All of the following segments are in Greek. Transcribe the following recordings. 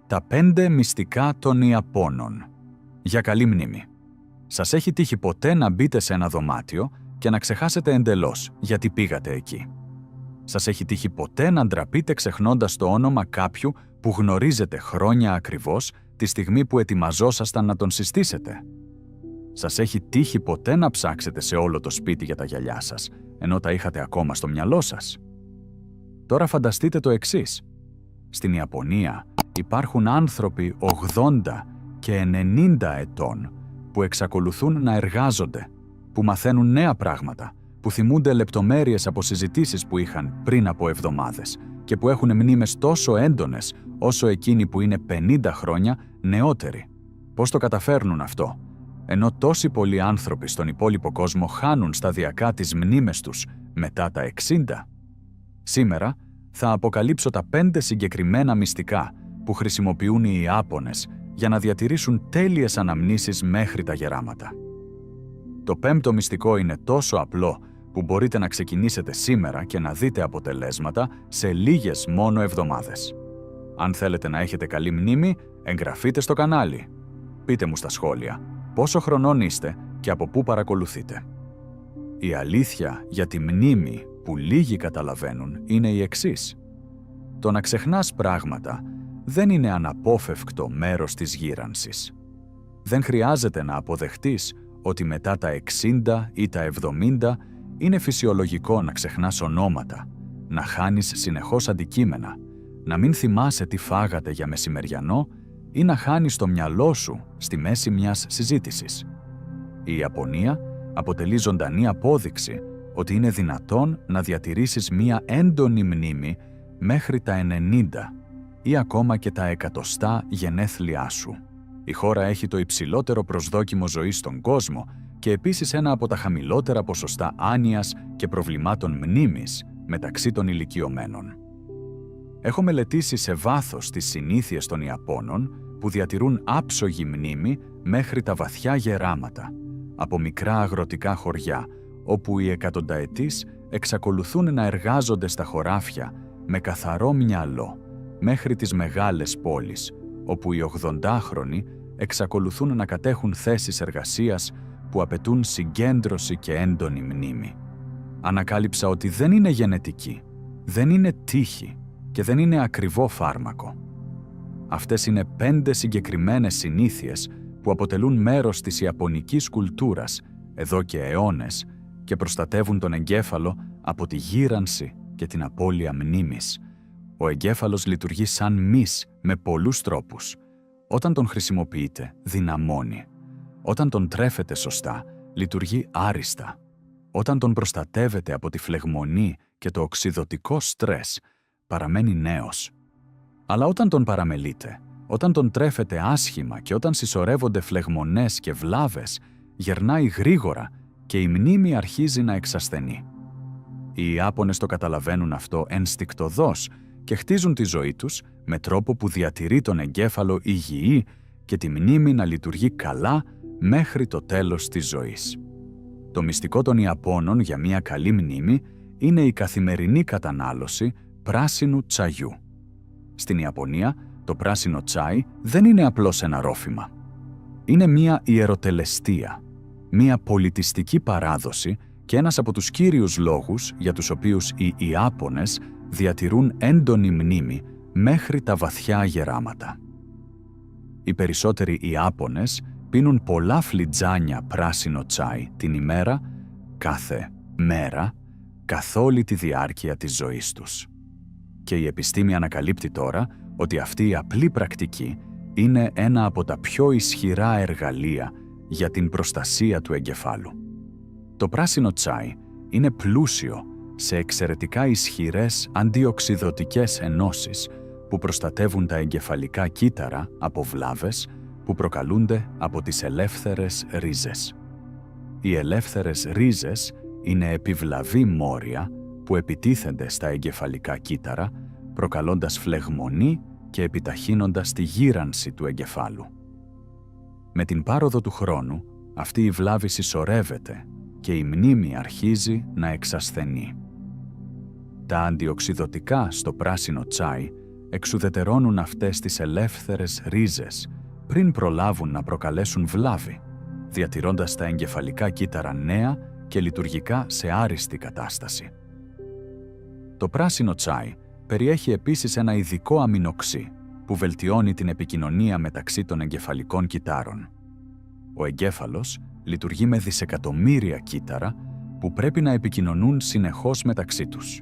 Τα 5 μυστικά των Ιαπώνων. Για καλή μνήμη. Σας έχει τύχει ποτέ να μπείτε σε ένα δωμάτιο και να ξεχάσετε εντελώς γιατί πήγατε εκεί? Σας έχει τύχει ποτέ να ντραπείτε ξεχνώντας το όνομα κάποιου που γνωρίζετε χρόνια ακριβώς τη στιγμή που ετοιμαζόσασταν να τον συστήσετε? Σας έχει τύχει ποτέ να ψάξετε σε όλο το σπίτι για τα γυαλιά σας, ενώ τα είχατε ακόμα στο μυαλό σας? Τώρα φανταστείτε το εξής. Στην Ιαπωνία υπάρχουν άνθρωποι 80 και 90 ετών που εξακολουθούν να εργάζονται, που μαθαίνουν νέα πράγματα, που θυμούνται λεπτομέρειες από συζητήσεις που είχαν πριν από εβδομάδες και που έχουν μνήμες τόσο έντονες όσο εκείνοι που είναι 50 χρόνια νεότεροι. Πώς το καταφέρνουν αυτό, ενώ τόσοι πολλοί άνθρωποι στον υπόλοιπο κόσμο χάνουν σταδιακά τις μνήμες τους μετά τα 60? Σήμερα θα αποκαλύψω τα 5 συγκεκριμένα μυστικά που χρησιμοποιούν οι Ιάπωνες για να διατηρήσουν τέλειες αναμνήσεις μέχρι τα γεράματα. Το 5ο μυστικό είναι τόσο απλό που μπορείτε να ξεκινήσετε σήμερα και να δείτε αποτελέσματα σε λίγες μόνο εβδομάδες. Αν θέλετε να έχετε καλή μνήμη, εγγραφείτε στο κανάλι. Πείτε μου στα σχόλια πόσο χρονών είστε και από πού παρακολουθείτε. Η αλήθεια για τη μνήμη που λίγοι καταλαβαίνουν είναι η εξής. Το να ξεχνάς πράγματα δεν είναι αναπόφευκτο μέρος της γύρανσης. Δεν χρειάζεται να αποδεχτείς ότι μετά τα 60 ή τα 70 είναι φυσιολογικό να ξεχνάς ονόματα, να χάνεις συνεχώς αντικείμενα, να μην θυμάσαι τι φάγατε για μεσημεριανό ή να χάνεις το μυαλό σου στη μέση μιας συζήτησης. Η Ιαπωνία αποτελεί ζωντανή απόδειξη ότι είναι δυνατόν να διατηρήσεις μία έντονη μνήμη μέχρι τα 90 ή ακόμα και τα 100 γενέθλιά σου. Η χώρα έχει το υψηλότερο προσδόκιμο ζωής στον κόσμο και επίσης ένα από τα χαμηλότερα ποσοστά άνοιας και προβλημάτων μνήμης μεταξύ των ηλικιωμένων. Έχω μελετήσει σε βάθος τις συνήθειες των Ιαπώνων που διατηρούν άψογη μνήμη μέχρι τα βαθιά γεράματα, από μικρά αγροτικά χωριά, όπου οι εκατονταετείς εξακολουθούν να εργάζονται στα χωράφια με καθαρό μυαλό, μέχρι τις μεγάλες πόλεις, όπου οι 80χρονοι εξακολουθούν να κατέχουν θέσεις εργασίας που απαιτούν συγκέντρωση και έντονη μνήμη. Ανακάλυψα ότι δεν είναι γενετική, δεν είναι τύχη και δεν είναι ακριβό φάρμακο. Αυτές είναι 5 συγκεκριμένες συνήθειες που αποτελούν μέρος της ιαπωνικής κουλτούρας εδώ και αιώνες και προστατεύουν τον εγκέφαλο από τη γύρανση και την απώλεια μνήμης. Ο εγκέφαλος λειτουργεί σαν μυς με πολλούς τρόπους. Όταν τον χρησιμοποιείτε, δυναμώνει. Όταν τον τρέφετε σωστά, λειτουργεί άριστα. Όταν τον προστατεύετε από τη φλεγμονή και το οξυδωτικό στρες, παραμένει νέος. Αλλά όταν τον παραμελείτε, όταν τον τρέφετε άσχημα και όταν συσσωρεύονται φλεγμονές και βλάβες, γερνάει γρήγορα και η μνήμη αρχίζει να εξασθενεί. Οι Ιάπωνες το καταλαβαίνουν αυτό ενστικτωδώς και χτίζουν τη ζωή τους με τρόπο που διατηρεί τον εγκέφαλο υγιή και τη μνήμη να λειτουργεί καλά μέχρι το τέλος της ζωής. Το μυστικό των Ιαπώνων για μια καλή μνήμη είναι η καθημερινή κατανάλωση πράσινου τσαγιού. Στην Ιαπωνία, το πράσινο τσάι δεν είναι απλώς ένα ρόφημα. Είναι μια ιεροτελεστία, μια πολιτιστική παράδοση και ένας από τους κύριους λόγους για τους οποίους οι Ιάπωνες διατηρούν έντονη μνήμη μέχρι τα βαθιά γεράματα. Οι περισσότεροι Ιάπωνες πίνουν πολλά φλιτζάνια πράσινο τσάι την ημέρα, κάθε μέρα, καθ' όλη τη διάρκεια της ζωής τους. Και η επιστήμη ανακαλύπτει τώρα ότι αυτή η απλή πρακτική είναι ένα από τα πιο ισχυρά εργαλεία για την προστασία του εγκεφάλου. Το πράσινο τσάι είναι πλούσιο σε εξαιρετικά ισχυρές αντιοξυδωτικές ενώσεις που προστατεύουν τα εγκεφαλικά κύτταρα από βλάβες που προκαλούνται από τις ελεύθερες ρίζες. Οι ελεύθερες ρίζες είναι επιβλαβή μόρια που επιτίθενται στα εγκεφαλικά κύτταρα, προκαλώντας φλεγμονή και επιταχύνοντας τη γύρανση του εγκεφάλου. Με την πάροδο του χρόνου, αυτή η βλάβη συσσωρεύεται και η μνήμη αρχίζει να εξασθενεί. Τα αντιοξυδωτικά στο πράσινο τσάι εξουδετερώνουν αυτές τις ελεύθερες ρίζες πριν προλάβουν να προκαλέσουν βλάβη, διατηρώντας τα εγκεφαλικά κύτταρα νέα και λειτουργικά σε άριστη κατάσταση. Το πράσινο τσάι περιέχει επίσης ένα ειδικό αμινοξύ που βελτιώνει την επικοινωνία μεταξύ των εγκεφαλικών κυττάρων. Ο εγκέφαλος λειτουργεί με δισεκατομμύρια κύτταρα που πρέπει να επικοινωνούν συνεχώς μεταξύ τους.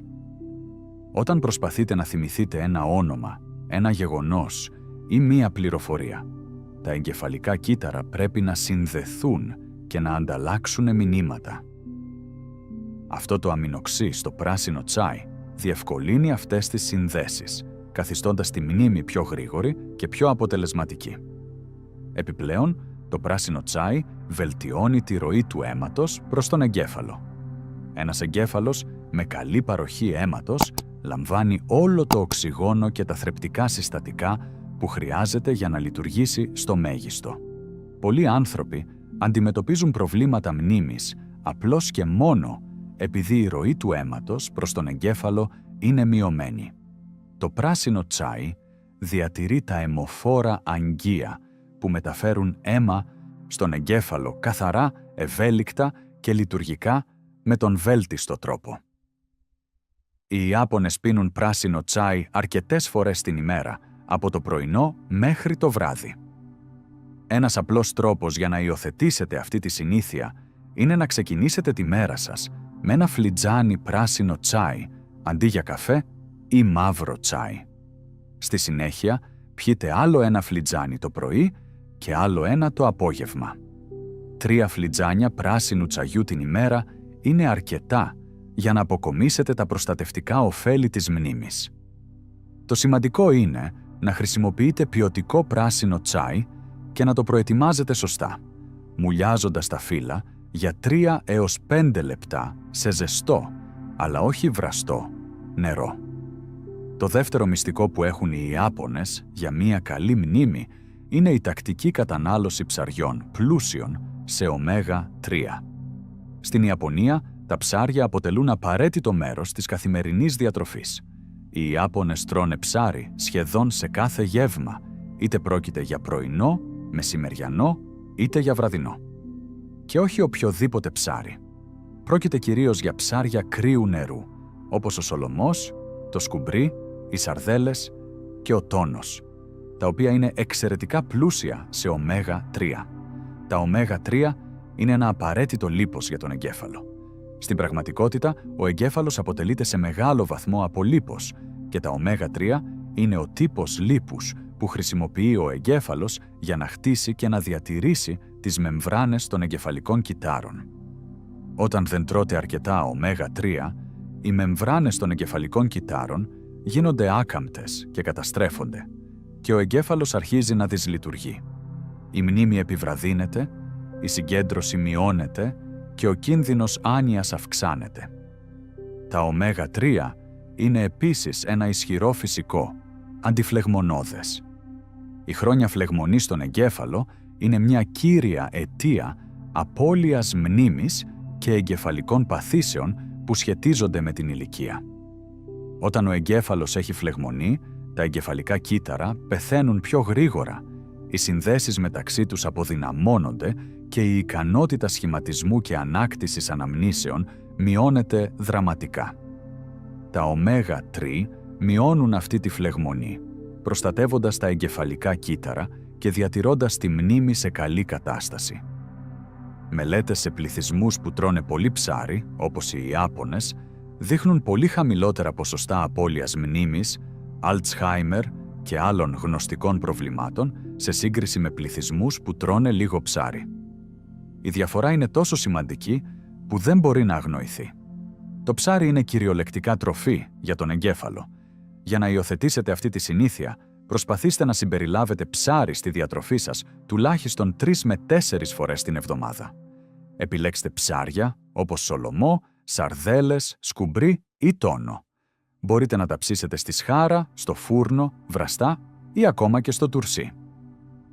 Όταν προσπαθείτε να θυμηθείτε ένα όνομα, ένα γεγονός ή μία πληροφορία, τα εγκεφαλικά κύτταρα πρέπει να συνδεθούν και να ανταλλάξουν μηνύματα. Αυτό το αμινοξύ στο πράσινο τσάι διευκολύνει αυτές τις συνδέσεις, καθιστώντας τη μνήμη πιο γρήγορη και πιο αποτελεσματική. Επιπλέον, το πράσινο τσάι βελτιώνει τη ροή του αίματος προς τον εγκέφαλο. Ένας εγκέφαλος με καλή παροχή αίματος λαμβάνει όλο το οξυγόνο και τα θρεπτικά συστατικά που χρειάζεται για να λειτουργήσει στο μέγιστο. Πολλοί άνθρωποι αντιμετωπίζουν προβλήματα μνήμης απλώς και μόνο επειδή η ροή του αίματος προς τον εγκέφαλο είναι μειωμένη. Το πράσινο τσάι διατηρεί τα αιμοφόρα αγγεία που μεταφέρουν αίμα στον εγκέφαλο καθαρά, ευέλικτα και λειτουργικά με τον βέλτιστο τρόπο. Οι Ιάπωνες πίνουν πράσινο τσάι αρκετές φορές την ημέρα, από το πρωινό μέχρι το βράδυ. Ένας απλός τρόπος για να υιοθετήσετε αυτή τη συνήθεια είναι να ξεκινήσετε τη μέρα σας με ένα φλιτζάνι πράσινο τσάι αντί για καφέ ή μαύρο τσάι. Στη συνέχεια, πιείτε άλλο ένα φλιτζάνι το πρωί και άλλο ένα το απόγευμα. 3 φλιτζάνια πράσινου τσαγιού την ημέρα είναι αρκετά για να αποκομίσετε τα προστατευτικά ωφέλη της μνήμης. Το σημαντικό είναι να χρησιμοποιείτε ποιοτικό πράσινο τσάι και να το προετοιμάζετε σωστά, μουλιάζοντας τα φύλλα για 3 έως 5 λεπτά σε ζεστό, αλλά όχι βραστό, νερό. Το δεύτερο μυστικό που έχουν οι Ιάπωνες για μία καλή μνήμη είναι η τακτική κατανάλωση ψαριών πλούσιων σε ωμέγα-3. Στην Ιαπωνία, τα ψάρια αποτελούν απαραίτητο μέρος της καθημερινής διατροφής. Οι Ιάπωνες τρώνε ψάρι σχεδόν σε κάθε γεύμα, είτε πρόκειται για πρωινό, μεσημεριανό, είτε για βραδινό. Και όχι οποιοδήποτε ψάρι. Πρόκειται κυρίως για ψάρια κρύου νερού, όπως ο σολομός, το σκουμπρί, οι σαρδέλες και ο τόνος, τα οποία είναι εξαιρετικά πλούσια σε ωμέγα-3. Τα ωμέγα-3 είναι ένα απαραίτητο λίπος για τον εγκέφαλο. Στην πραγματικότητα, ο εγκέφαλος αποτελείται σε μεγάλο βαθμό από λίπος και τα ωμέγα-3 είναι ο τύπος λίπους που χρησιμοποιεί ο εγκέφαλος για να χτίσει και να διατηρήσει τις μεμβράνες των εγκεφαλικών κυττάρων. Όταν δεν τρώτε αρκετά ωμέγα-3, οι μεμβράνες των εγκεφαλικών κυττάρων γίνονται άκαμπτες και καταστρέφονται και ο εγκέφαλος αρχίζει να δυσλειτουργεί. Η μνήμη επιβραδύνεται, η συγκέντρωση μειώνεται και ο κίνδυνος άνοιας αυξάνεται. Τα ωμέγα-3 είναι επίσης ένα ισχυρό φυσικό, αντιφλεγμονώδες. Η χρόνια φλεγμονή στον εγκέφαλο είναι μια κύρια αιτία απώλειας μνήμης και εγκεφαλικών παθήσεων που σχετίζονται με την ηλικία. Όταν ο εγκέφαλος έχει φλεγμονή, τα εγκεφαλικά κύτταρα πεθαίνουν πιο γρήγορα, οι συνδέσεις μεταξύ τους αποδυναμώνονται και η ικανότητα σχηματισμού και ανάκτησης αναμνήσεων μειώνεται δραματικά. Τα ωμέγα-3 μειώνουν αυτή τη φλεγμονή, προστατεύοντας τα εγκεφαλικά κύτταρα και διατηρώντας τη μνήμη σε καλή κατάσταση. Μελέτες σε πληθυσμούς που τρώνε πολύ ψάρι, όπως οι Ιάπωνες, δείχνουν πολύ χαμηλότερα ποσοστά απώλειας μνήμης, Αλτσχάιμερ και άλλων γνωστικών προβλημάτων σε σύγκριση με πληθυσμούς που τρώνε λίγο ψάρι. Η διαφορά είναι τόσο σημαντική που δεν μπορεί να αγνοηθεί. Το ψάρι είναι κυριολεκτικά τροφή για τον εγκέφαλο. Για να υιοθετήσετε αυτή τη συνήθεια, προσπαθήστε να συμπεριλάβετε ψάρι στη διατροφή σας τουλάχιστον 3 με 4 φορές την εβδομάδα. Επιλέξτε ψάρια όπως σολομό, σαρδέλες, σκουμπρί ή τόνο. Μπορείτε να τα ψήσετε στη σχάρα, στο φούρνο, βραστά ή ακόμα και στο τουρσί.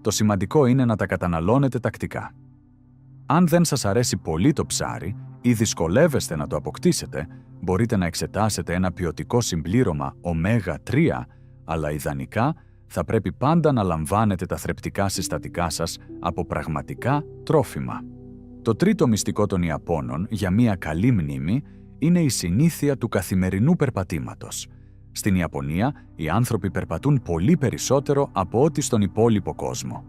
Το σημαντικό είναι να τα καταναλώνετε τακτικά. Αν δεν σας αρέσει πολύ το ψάρι ή δυσκολεύεστε να το αποκτήσετε, μπορείτε να εξετάσετε ένα ποιοτικό συμπλήρωμα ωμέγα-3 αλλά ιδανικά θα πρέπει πάντα να λαμβάνετε τα θρεπτικά συστατικά σας από πραγματικά τρόφιμα. Το τρίτο μυστικό των Ιαπώνων για μια καλή μνήμη είναι η συνήθεια του καθημερινού περπατήματος. Στην Ιαπωνία, οι άνθρωποι περπατούν πολύ περισσότερο από ό,τι στον υπόλοιπο κόσμο.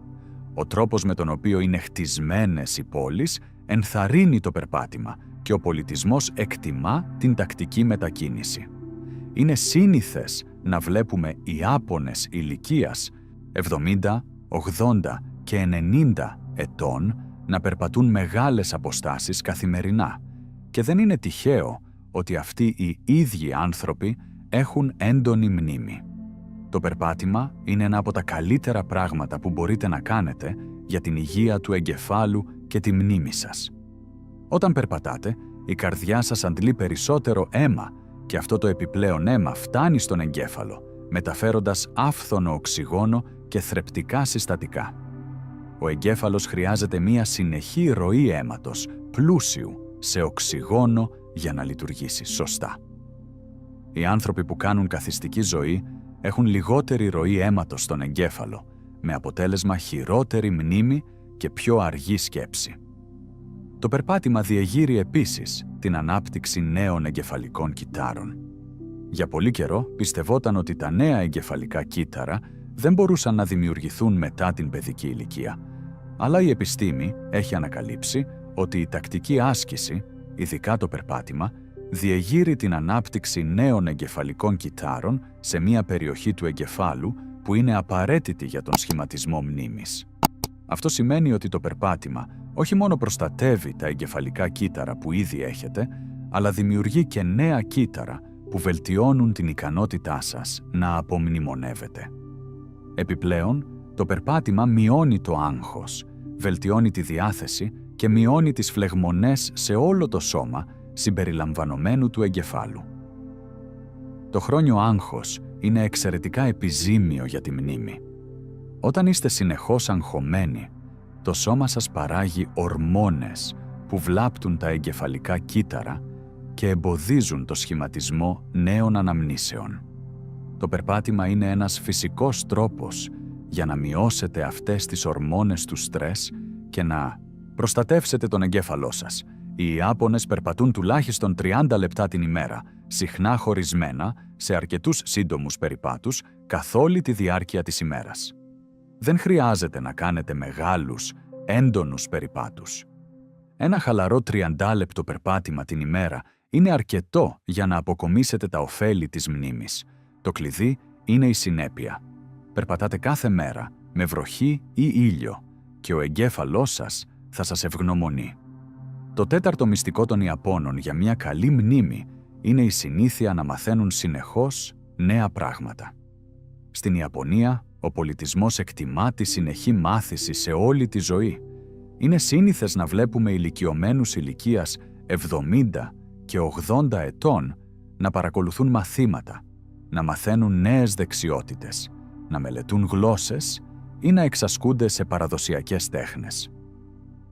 Ο τρόπος με τον οποίο είναι χτισμένες οι πόλεις ενθαρρύνει το περπάτημα και ο πολιτισμός εκτιμά την τακτική μετακίνηση. Είναι σύνηθες να βλέπουμε Ιάπωνες ηλικίας 70, 80 και 90 ετών να περπατούν μεγάλες αποστάσεις καθημερινά και δεν είναι τυχαίο ότι αυτοί οι ίδιοι άνθρωποι έχουν έντονη μνήμη. Το περπάτημα είναι ένα από τα καλύτερα πράγματα που μπορείτε να κάνετε για την υγεία του εγκεφάλου και τη μνήμη σας. Όταν περπατάτε, η καρδιά σας αντλεί περισσότερο αίμα και αυτό το επιπλέον αίμα φτάνει στον εγκέφαλο, μεταφέροντας άφθονο οξυγόνο και θρεπτικά συστατικά. Ο εγκέφαλος χρειάζεται μία συνεχή ροή αίματος, πλούσιου σε οξυγόνο για να λειτουργήσει σωστά. Οι άνθρωποι που κάνουν καθιστική ζωή έχουν λιγότερη ροή αίματος στον εγκέφαλο, με αποτέλεσμα χειρότερη μνήμη και πιο αργή σκέψη. Το περπάτημα διεγείρει επίσης την ανάπτυξη νέων εγκεφαλικών κυττάρων. Για πολύ καιρό πιστευόταν ότι τα νέα εγκεφαλικά κύτταρα δεν μπορούσαν να δημιουργηθούν μετά την παιδική ηλικία, αλλά η επιστήμη έχει ανακαλύψει ότι η τακτική άσκηση, ειδικά το περπάτημα, διεγείρει την ανάπτυξη νέων εγκεφαλικών κυττάρων σε μια περιοχή του εγκεφάλου που είναι απαραίτητη για τον σχηματισμό μνήμης. Αυτό σημαίνει ότι το περπάτημα όχι μόνο προστατεύει τα εγκεφαλικά κύτταρα που ήδη έχετε, αλλά δημιουργεί και νέα κύτταρα που βελτιώνουν την ικανότητά σας να απομνημονεύετε. Επιπλέον, το περπάτημα μειώνει το άγχος, βελτιώνει τη διάθεση και μειώνει τις φλεγμονές σε όλο το σώμα, συμπεριλαμβανομένου του εγκεφάλου. Το χρόνιο άγχος είναι εξαιρετικά επιζήμιο για τη μνήμη. Όταν είστε συνεχώς αγχωμένοι, το σώμα σας παράγει ορμόνες που βλάπτουν τα εγκεφαλικά κύτταρα και εμποδίζουν το σχηματισμό νέων αναμνήσεων. Το περπάτημα είναι ένας φυσικός τρόπος για να μειώσετε αυτές τις ορμόνες του στρες και να προστατεύσετε τον εγκέφαλό σας. Οι Ιάπωνες περπατούν τουλάχιστον 30 λεπτά την ημέρα, συχνά χωρισμένα σε αρκετούς σύντομους περιπάτους καθ' όλη τη διάρκεια της ημέρας. Δεν χρειάζεται να κάνετε μεγάλους, έντονους περιπάτους. Ένα χαλαρό 30 λεπτό περπάτημα την ημέρα είναι αρκετό για να αποκομίσετε τα ωφέλη της μνήμης. Το κλειδί είναι η συνέπεια. Περπατάτε κάθε μέρα, με βροχή ή ήλιο, και ο εγκέφαλός σας θα σας ευγνωμονεί. Το τέταρτο μυστικό των Ιαπώνων για μια καλή μνήμη είναι η συνήθεια να μαθαίνουν συνεχώς νέα πράγματα. Στην Ιαπωνία, ο πολιτισμός εκτιμά τη συνεχή μάθηση σε όλη τη ζωή. Είναι σύνηθες να βλέπουμε ηλικιωμένους ηλικίας 70 και 80 ετών να παρακολουθούν μαθήματα, να μαθαίνουν νέες δεξιότητες, να μελετούν γλώσσες ή να εξασκούνται σε παραδοσιακές τέχνες.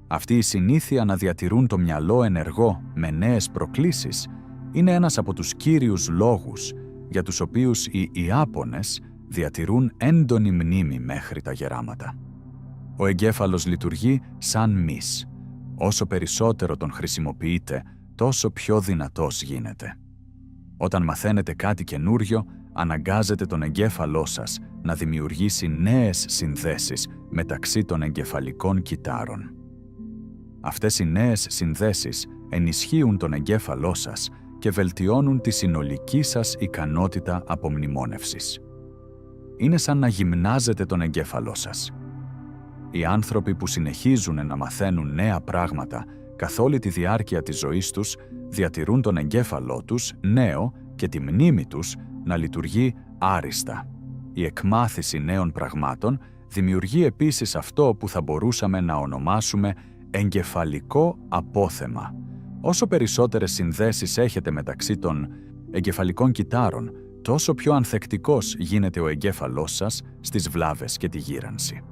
Αυτή η συνήθεια να διατηρούν το μυαλό ενεργό με νέες προκλήσεις είναι ένας από τους κύριους λόγους για τους οποίους οι Ιάπωνες διατηρούν έντονη μνήμη μέχρι τα γεράματα. Ο εγκέφαλος λειτουργεί σαν μυς. Όσο περισσότερο τον χρησιμοποιείτε, τόσο πιο δυνατός γίνεται. Όταν μαθαίνετε κάτι καινούριο, αναγκάζετε τον εγκέφαλό σας να δημιουργήσει νέες συνδέσεις μεταξύ των εγκεφαλικών κυττάρων. Αυτές οι νέες συνδέσεις ενισχύουν τον εγκέφαλό σας και βελτιώνουν τη συνολική σας ικανότητα απομνημόνευσης. Είναι σαν να γυμνάζετε τον εγκέφαλό σας. Οι άνθρωποι που συνεχίζουν να μαθαίνουν νέα πράγματα καθ' όλη τη διάρκεια της ζωής τους διατηρούν τον εγκέφαλό τους νέο και τη μνήμη τους να λειτουργεί άριστα. Η εκμάθηση νέων πραγμάτων δημιουργεί επίσης αυτό που θα μπορούσαμε να ονομάσουμε εγκεφαλικό απόθεμα. Όσο περισσότερες συνδέσεις έχετε μεταξύ των εγκεφαλικών κυττάρων, τόσο πιο ανθεκτικός γίνεται ο εγκέφαλός σας στις βλάβες και τη γύρανση.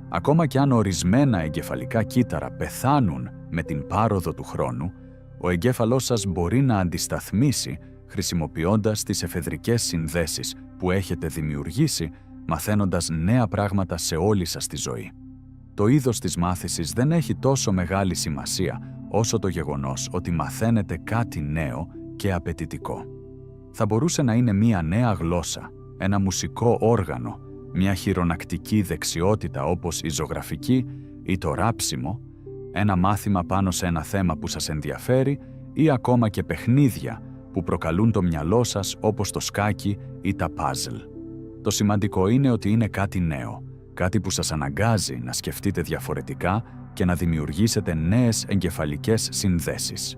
Ακόμα και αν ορισμένα εγκεφαλικά κύτταρα πεθάνουν με την πάροδο του χρόνου, ο εγκέφαλός σας μπορεί να αντισταθμίσει χρησιμοποιώντας τις εφεδρικές συνδέσεις που έχετε δημιουργήσει, μαθαίνοντας νέα πράγματα σε όλη σας τη ζωή. Το είδος της μάθησης δεν έχει τόσο μεγάλη σημασία όσο το γεγονός ότι μαθαίνετε κάτι νέο και απαιτητικό. Θα μπορούσε να είναι μία νέα γλώσσα, ένα μουσικό όργανο, μια χειρονακτική δεξιότητα όπως η ζωγραφική ή το ράψιμο, ένα μάθημα πάνω σε ένα θέμα που σας ενδιαφέρει ή ακόμα και παιχνίδια που προκαλούν το μυαλό σας όπως το σκάκι ή τα πάζλ. Το σημαντικό είναι ότι είναι κάτι νέο, κάτι που σας αναγκάζει να σκεφτείτε διαφορετικά και να δημιουργήσετε νέες εγκεφαλικές συνδέσεις.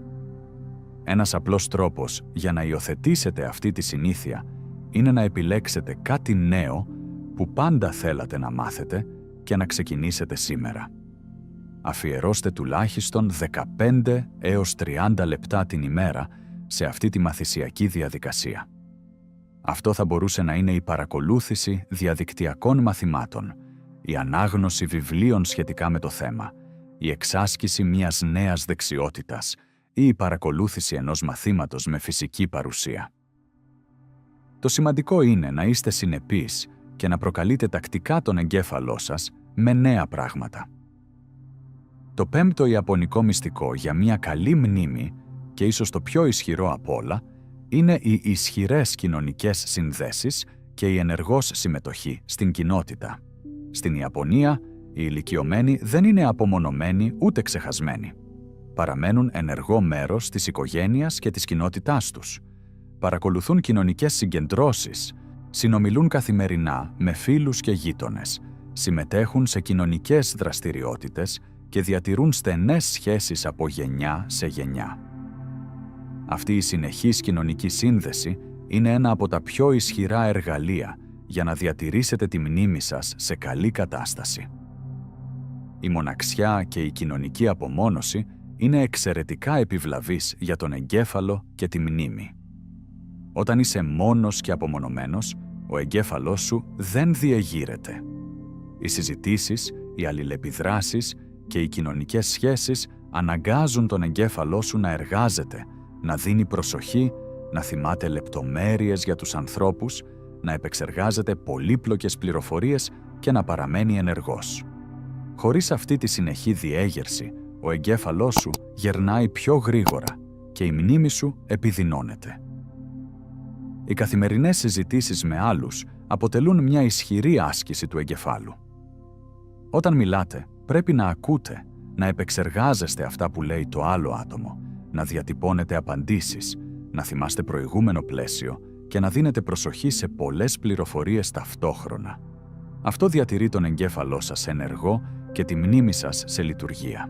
Ένας απλός τρόπος για να υιοθετήσετε αυτή τη συνήθεια είναι να επιλέξετε κάτι νέο που πάντα θέλατε να μάθετε και να ξεκινήσετε σήμερα. Αφιερώστε τουλάχιστον 15 έως 30 λεπτά την ημέρα σε αυτή τη μαθησιακή διαδικασία. Αυτό θα μπορούσε να είναι η παρακολούθηση διαδικτυακών μαθημάτων, η ανάγνωση βιβλίων σχετικά με το θέμα, η εξάσκηση μιας νέας δεξιότητας ή η παρακολούθηση ενός μαθήματος με φυσική παρουσία. Το σημαντικό είναι να είστε συνεπείς και να προκαλείτε τακτικά τον εγκέφαλό σας με νέα πράγματα. Το πέμπτο ιαπωνικό μυστικό για μια καλή μνήμη, και ίσως το πιο ισχυρό απ' όλα, είναι οι ισχυρές κοινωνικές συνδέσεις και η ενεργός συμμετοχή στην κοινότητα. Στην Ιαπωνία, οι ηλικιωμένοι δεν είναι απομονωμένοι ούτε ξεχασμένοι. Παραμένουν ενεργό μέρος της οικογένειας και της κοινότητάς τους. Παρακολουθούν κοινωνικές συγκεντρώσεις, συνομιλούν καθημερινά με φίλους και γείτονες, συμμετέχουν σε κοινωνικές δραστηριότητες και διατηρούν στενές σχέσεις από γενιά σε γενιά. Αυτή η συνεχής κοινωνική σύνδεση είναι ένα από τα πιο ισχυρά εργαλεία για να διατηρήσετε τη μνήμη σας σε καλή κατάσταση. Η μοναξιά και η κοινωνική απομόνωση είναι εξαιρετικά επιβλαβείς για τον εγκέφαλο και τη μνήμη. Όταν είσαι μόνος και απομονωμένος, ο εγκέφαλός σου δεν διεγείρεται. Οι συζητήσεις, οι αλληλεπιδράσεις και οι κοινωνικές σχέσεις αναγκάζουν τον εγκέφαλό σου να εργάζεται, να δίνει προσοχή, να θυμάται λεπτομέρειες για τους ανθρώπους, να επεξεργάζεται πολύπλοκες πληροφορίες και να παραμένει ενεργός. Χωρίς αυτή τη συνεχή διέγερση, ο εγκέφαλός σου γερνάει πιο γρήγορα και η μνήμη σου επιδεινώνεται. Οι καθημερινές συζητήσεις με άλλους αποτελούν μια ισχυρή άσκηση του εγκεφάλου. Όταν μιλάτε, πρέπει να ακούτε, να επεξεργάζεστε αυτά που λέει το άλλο άτομο, να διατυπώνετε απαντήσεις, να θυμάστε προηγούμενο πλαίσιο και να δίνετε προσοχή σε πολλές πληροφορίες ταυτόχρονα. Αυτό διατηρεί τον εγκέφαλό σας ενεργό και τη μνήμη σας σε λειτουργία.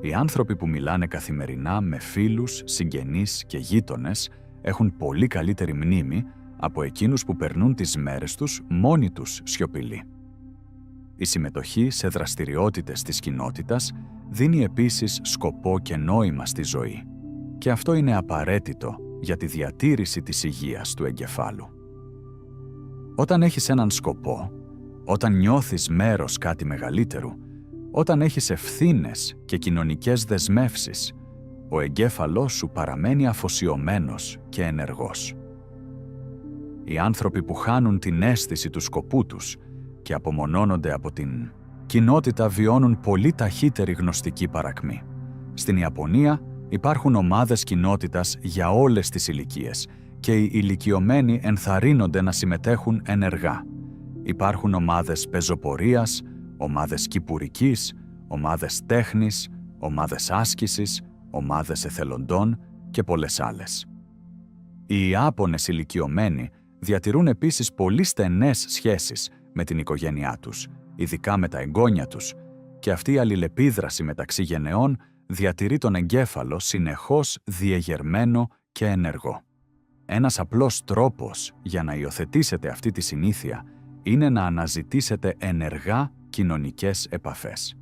Οι άνθρωποι που μιλάνε καθημερινά με φίλους, συγγενείς και γείτονες έχουν πολύ καλύτερη μνήμη από εκείνους που περνούν τις μέρες τους μόνοι τους σιωπηλοί. Η συμμετοχή σε δραστηριότητες της κοινότητας δίνει επίσης σκοπό και νόημα στη ζωή, και αυτό είναι απαραίτητο για τη διατήρηση της υγείας του εγκεφάλου. Όταν έχεις έναν σκοπό, όταν νιώθεις μέρος κάτι μεγαλύτερου, όταν έχεις ευθύνες και κοινωνικές δεσμεύσεις, ο εγκέφαλός σου παραμένει αφοσιωμένος και ενεργός. Οι άνθρωποι που χάνουν την αίσθηση του σκοπού τους και απομονώνονται από την κοινότητα βιώνουν πολύ ταχύτερη γνωστική παρακμή. Στην Ιαπωνία υπάρχουν ομάδες κοινότητας για όλες τις ηλικίες και οι ηλικιωμένοι ενθαρρύνονται να συμμετέχουν ενεργά. Υπάρχουν ομάδες πεζοπορίας, ομάδες κυπουρικής, ομάδες τέχνης, ομάδες άσκησης, ομάδες εθελοντών και πολλές άλλες. Οι Ιάπωνες ηλικιωμένοι διατηρούν επίσης πολύ στενές σχέσεις με την οικογένειά τους, ειδικά με τα εγγόνια τους, και αυτή η αλληλεπίδραση μεταξύ γενεών διατηρεί τον εγκέφαλο συνεχώς διεγερμένο και ενεργό. Ένας απλός τρόπος για να υιοθετήσετε αυτή τη συνήθεια είναι να αναζητήσετε ενεργά κοινωνικές επαφές.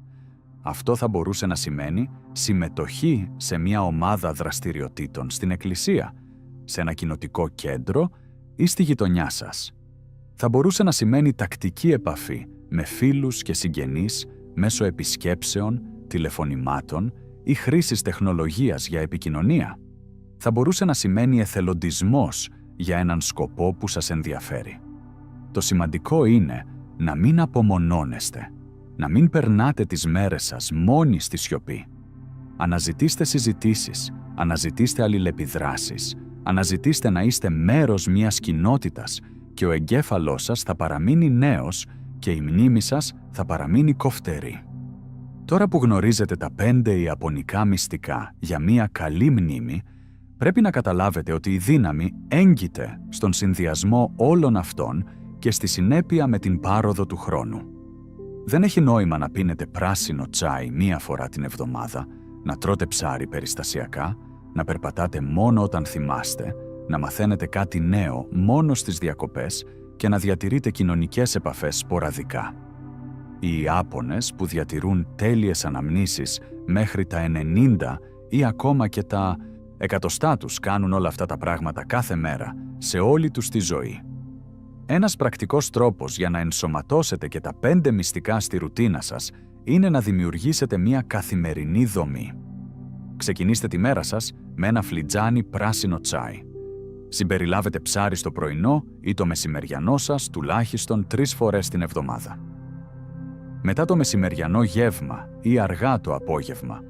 Αυτό θα μπορούσε να σημαίνει συμμετοχή σε μια ομάδα δραστηριοτήτων στην εκκλησία, σε ένα κοινοτικό κέντρο ή στη γειτονιά σας. Θα μπορούσε να σημαίνει τακτική επαφή με φίλους και συγγενείς μέσω επισκέψεων, τηλεφωνημάτων ή χρήσης τεχνολογίας για επικοινωνία. Θα μπορούσε να σημαίνει εθελοντισμός για έναν σκοπό που σας ενδιαφέρει. Το σημαντικό είναι να μην απομονώνεστε, να μην περνάτε τις μέρες σας μόνοι στη σιωπή. Αναζητήστε συζητήσεις, αναζητήστε αλληλεπιδράσεις, αναζητήστε να είστε μέρος μιας κοινότητας και ο εγκέφαλός σας θα παραμείνει νέος και η μνήμη σας θα παραμείνει κοφτερή. Τώρα που γνωρίζετε τα 5 ιαπωνικά μυστικά για μια καλή μνήμη, πρέπει να καταλάβετε ότι η δύναμη έγκυται στον συνδυασμό όλων αυτών και στη συνέπεια με την πάροδο του χρόνου. Δεν έχει νόημα να πίνετε πράσινο τσάι μία φορά την εβδομάδα, να τρώτε ψάρι περιστασιακά, να περπατάτε μόνο όταν θυμάστε, να μαθαίνετε κάτι νέο μόνο στις διακοπές και να διατηρείτε κοινωνικές επαφές σποραδικά. Οι Ιάπωνες που διατηρούν τέλειες αναμνήσεις μέχρι τα 90 ή ακόμα και τα 100 τους κάνουν όλα αυτά τα πράγματα κάθε μέρα, σε όλη τους τη ζωή. Ένας πρακτικός τρόπος για να ενσωματώσετε και τα 5 μυστικά στη ρουτίνα σας είναι να δημιουργήσετε μια καθημερινή δομή. Ξεκινήστε τη μέρα σας με ένα φλιτζάνι πράσινο τσάι. Συμπεριλάβετε ψάρι στο πρωινό ή το μεσημεριανό σας τουλάχιστον 3 φορές την εβδομάδα. Μετά το μεσημεριανό γεύμα ή αργά το απόγευμα,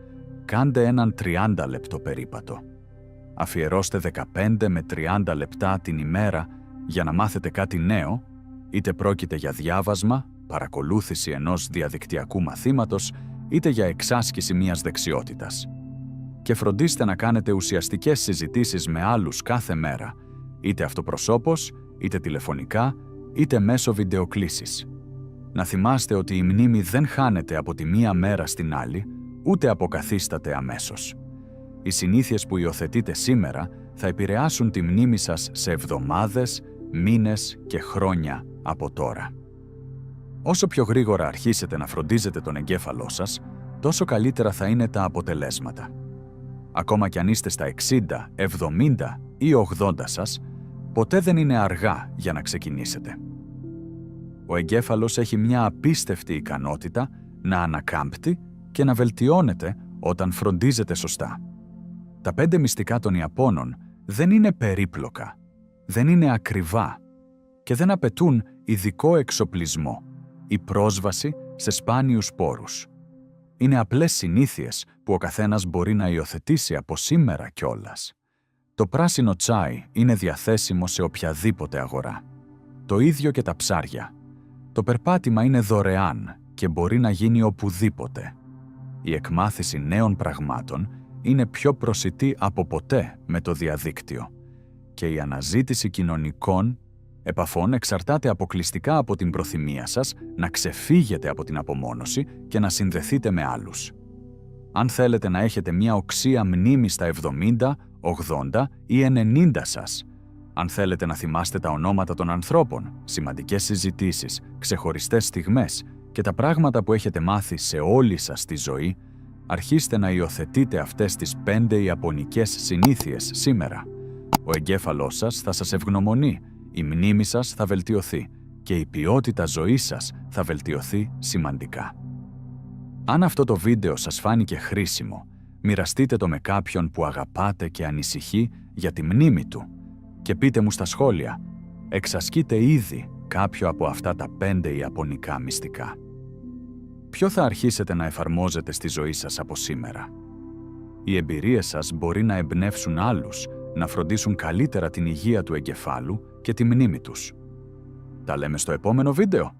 κάντε έναν 30 λεπτό περίπατο. Αφιερώστε 15 με 30 λεπτά την ημέρα για να μάθετε κάτι νέο, είτε πρόκειται για διάβασμα, παρακολούθηση ενός διαδικτυακού μαθήματος, είτε για εξάσκηση μιας δεξιότητας. Και φροντίστε να κάνετε ουσιαστικές συζητήσεις με άλλους κάθε μέρα, είτε αυτοπροσώπως, είτε τηλεφωνικά, είτε μέσω βιντεοκλήσης. Να θυμάστε ότι η μνήμη δεν χάνεται από τη μία μέρα στην άλλη, ούτε αποκαθίσταται αμέσως. Οι συνήθειες που υιοθετείτε σήμερα θα επηρεάσουν τη μνήμη σας σε εβδομάδες, μήνες και χρόνια από τώρα. Όσο πιο γρήγορα αρχίσετε να φροντίζετε τον εγκέφαλό σας, τόσο καλύτερα θα είναι τα αποτελέσματα. Ακόμα κι αν είστε στα 60, 70 ή 80 σας, ποτέ δεν είναι αργά για να ξεκινήσετε. Ο εγκέφαλος έχει μια απίστευτη ικανότητα να ανακάμπτει και να βελτιώνεται όταν φροντίζετε σωστά. Τα 5 μυστικά των Ιαπώνων δεν είναι περίπλοκα, δεν είναι ακριβά και δεν απαιτούν ειδικό εξοπλισμό ή πρόσβαση σε σπάνιους πόρους. Είναι απλές συνήθειες που ο καθένας μπορεί να υιοθετήσει από σήμερα κιόλας. Το πράσινο τσάι είναι διαθέσιμο σε οποιαδήποτε αγορά. Το ίδιο και τα ψάρια. Το περπάτημα είναι δωρεάν και μπορεί να γίνει οπουδήποτε. Η εκμάθηση νέων πραγμάτων είναι πιο προσιτή από ποτέ με το διαδίκτυο και η αναζήτηση κοινωνικών επαφών εξαρτάται αποκλειστικά από την προθυμία σας να ξεφύγετε από την απομόνωση και να συνδεθείτε με άλλους. Αν θέλετε να έχετε μια οξία μνήμη στα 70, 80 ή 90 σας, αν θέλετε να θυμάστε τα ονόματα των ανθρώπων, σημαντικές συζητήσεις, ξεχωριστές στιγμές και τα πράγματα που έχετε μάθει σε όλη σας τη ζωή, αρχίστε να υιοθετείτε αυτές τις 5 ιαπωνικές συνήθειες σήμερα. Ο εγκέφαλός σας θα σας ευγνωμονεί, η μνήμη σας θα βελτιωθεί και η ποιότητα ζωής σας θα βελτιωθεί σημαντικά. Αν αυτό το βίντεο σας φάνηκε χρήσιμο, μοιραστείτε το με κάποιον που αγαπάτε και ανησυχεί για τη μνήμη του και πείτε μου στα σχόλια, εξασκείτε ήδη κάποιο από αυτά τα 5 ιαπωνικά μυστικά. Ποιο θα αρχίσετε να εφαρμόζετε στη ζωή σας από σήμερα? Οι εμπειρίες σας μπορεί να εμπνεύσουν άλλους να φροντίσουν καλύτερα την υγεία του εγκεφάλου και τη μνήμη τους. Τα λέμε στο επόμενο βίντεο.